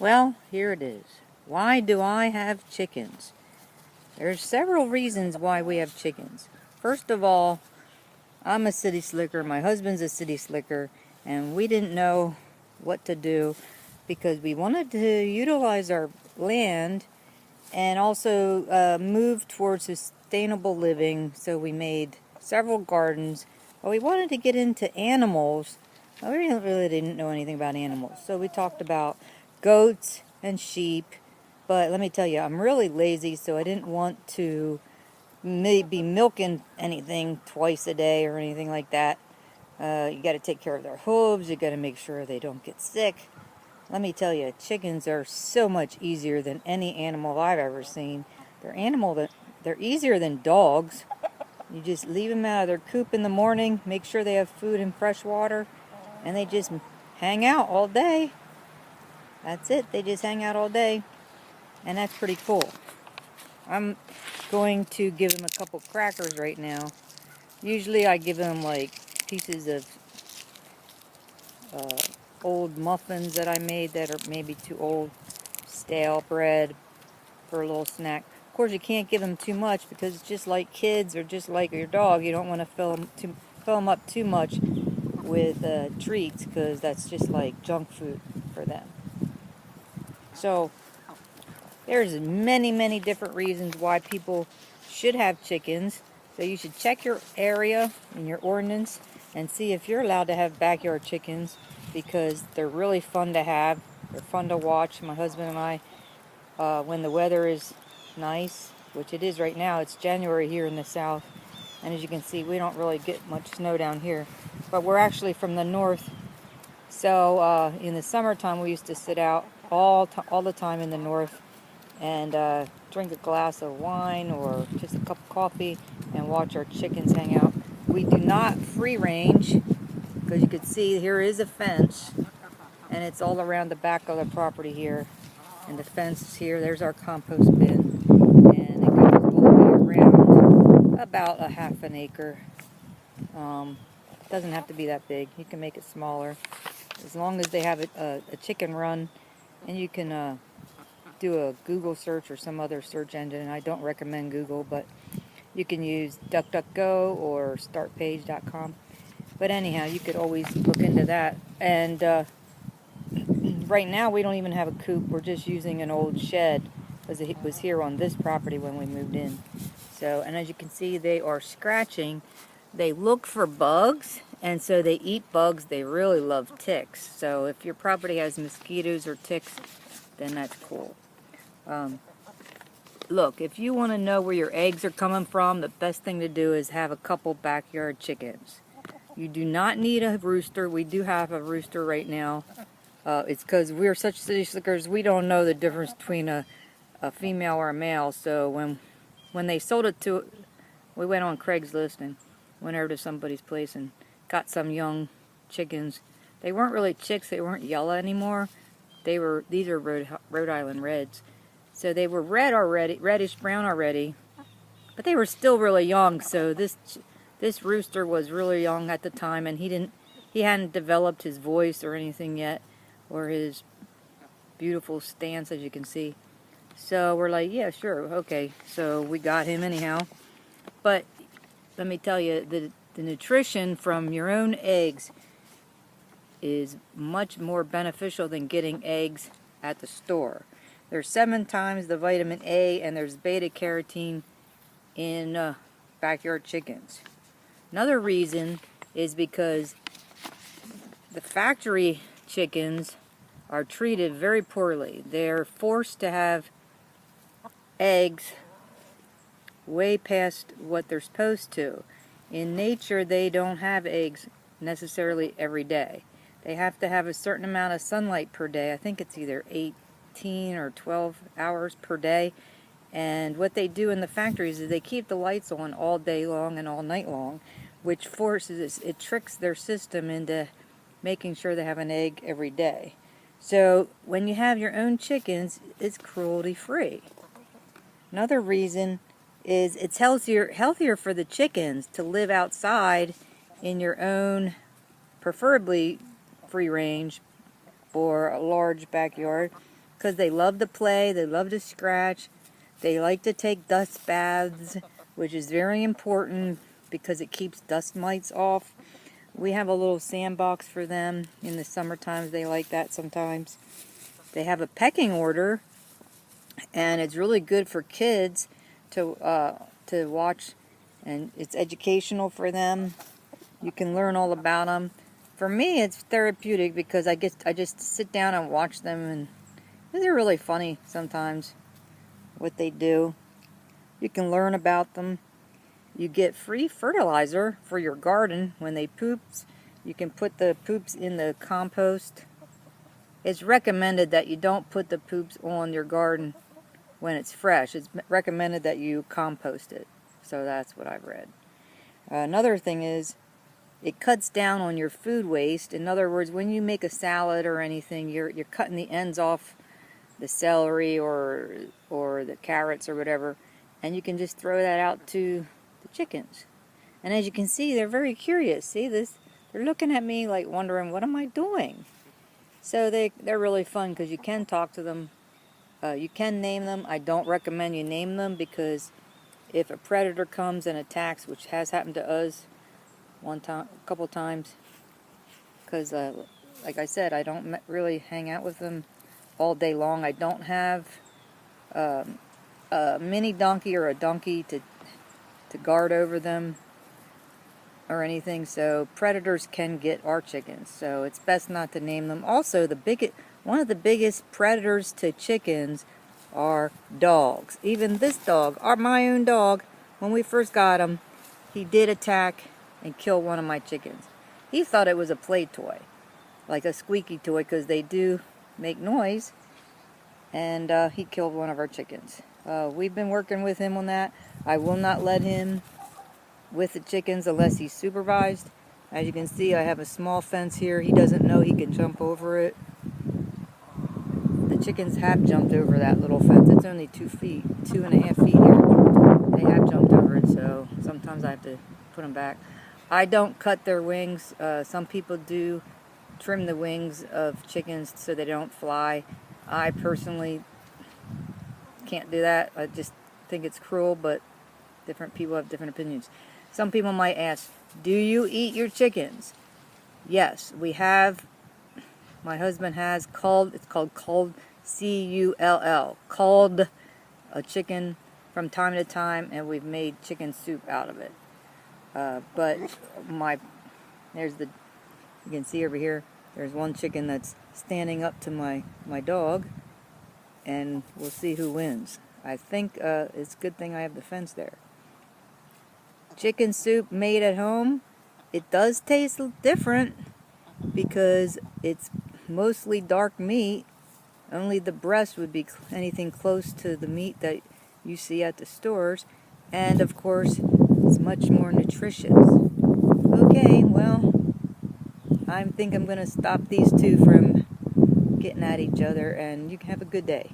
Well, here it is. Why do I have chickens? There's several reasons why we have chickens. First of all, I'm a city slicker, my husband's a city slicker, and we didn't know what to do because we wanted to utilize our land and also move towards sustainable living, so we made several gardens. But we wanted to get into animals. We really didn't know anything about animals, so we talked about goats and sheep. But let me tell you, I'm really lazy, so I didn't want to be milking anything twice a day or anything like that. You got to take care of their hooves. You got to make sure they don't get sick. Let me tell you, chickens are so much easier than any animal I've ever seen. They're easier than dogs. You just leave them out of their coop in the morning, make sure they have food and fresh water, and they just hang out all day. That's it. They just hang out all day, and that's pretty cool. I'm going to give them a couple crackers right now. Usually I give them like pieces of old muffins that I made that are maybe too old, stale bread for a little snack. Of course, you can't give them too much because it's just like kids or just like your dog. You don't want to fill them up too much with treats, because that's just like junk food for them. So there's many different reasons why people should have chickens. So you should check your area and your ordinance and see if you're allowed to have backyard chickens, because they're really fun to have. They're fun to watch. My husband and I, when the weather is nice, which it is right now, it's January here in the south, and as you can see, we don't really get much snow down here. But we're actually from the north, so in the summertime we used to sit out all the time in the north and drink a glass of wine or just a cup of coffee and watch our chickens hang out. We do not free range, because you can see here is a fence, and it's all around the back of the property here. And the fence is here. There's our compost bin, and it goes all the way around about a half an acre. Doesn't have to be that big. You can make it smaller, as long as they have a chicken run, and you can do a Google search or some other search engine. I don't recommend Google, but you can use DuckDuckGo or StartPage.com. But anyhow, you could always look into that. And right now we don't even have a coop. We're just using an old shed, because it was here on this property when we moved in. So, and as you can see, they are scratching. They look for bugs, and so they eat bugs. They really love ticks. So if your property has mosquitoes or ticks, then that's cool. Look, if you want to know where your eggs are coming from, the best thing to do is have a couple backyard chickens. You do not need a rooster. We do have a rooster right now. It's because we're such city slickers, we don't know the difference between a female or a male. So when they sold it to, we went on Craigslist and went over to somebody's place and got some young chickens. They weren't really chicks. They weren't yellow anymore. These are Rhode Island Reds. So they were red already, reddish brown already, but they were still really young. So this rooster was really young at the time, and he hadn't developed his voice or anything yet, or his beautiful stance, as you can see. So we're like, yeah, sure, okay. So we got him anyhow. But let me tell you, the nutrition from your own eggs is much more beneficial than getting eggs at the store. There's 7 times the vitamin A, and there's beta carotene in backyard chickens. Another reason is because the factory chickens are treated very poorly. They're forced to have eggs way past what they're supposed to. In nature, they don't have eggs necessarily every day. They have to have a certain amount of sunlight per day. I think it's either 18 or 12 hours per day. And what they do in the factories is they keep the lights on all day long and all night long, which it tricks their system into making sure they have an egg every day. So when you have your own chickens, it's cruelty free. Another reason is it's healthier for the chickens to live outside in your own, preferably free range or a large backyard, because they love to play, they love to scratch, they like to take dust baths, which is very important because it keeps dust mites off. We have a little sandbox for them in the summer times. They like that sometimes. They have a pecking order, and it's really good for kids to watch, and it's educational for them. You can learn all about them. For me, it's therapeutic because I just sit down and watch them, and they're really funny sometimes what they do. You can learn about them. You get free fertilizer for your garden when they poops. You can put the poops in the compost. It's recommended that you don't put the poops on your garden when it's fresh. It's recommended that you compost it. So that's what I've read. Another thing is it cuts down on your food waste. In other words, when you make a salad or anything, you're cutting the ends off the celery or the carrots or whatever, and you can just throw that out to the chickens. And as you can see, they're very curious. See this? They're looking at me like wondering, what am I doing? So they're really fun because you can talk to them. You can name them. I don't recommend you name them because if a predator comes and attacks, which has happened to us a couple times, because like I said, I don't really hang out with them all day long. I don't have a mini donkey or a donkey to guard over them or anything, so predators can get our chickens, so it's best not to name them. Also, one of the biggest predators to chickens are dogs. Even this dog, my own dog, when we first got him, he did attack and kill one of my chickens. He thought it was a play toy, like a squeaky toy, because they do make noise, and he killed one of our chickens. We've been working with him on that. I will not let him with the chickens unless he's supervised. As you can see, I have a small fence here. He doesn't know he can jump over it. The chickens have jumped over that little fence. It's only 2 feet, 2.5 feet here. They have jumped over it, so sometimes I have to put them back. I don't cut their wings. Some people do trim the wings of chickens so they don't fly. I personally can't do that. I just think it's cruel, but different people have different opinions. Some people might ask, do you eat your chickens? Yes, we have. My husband has culled. It's called culled, C-U-L-L. Culled a chicken from time to time, and we've made chicken soup out of it. But you can see over here, there's one chicken that's standing up to my dog, and we'll see who wins. I think it's a good thing I have the fence there. Chicken soup made at home, it does taste different because it's mostly dark meat. Only the breast would be anything close to the meat that you see at the stores, and of course it's much more nutritious. Okay, well, I think I'm going to stop these two from getting at each other, and you can have a good day.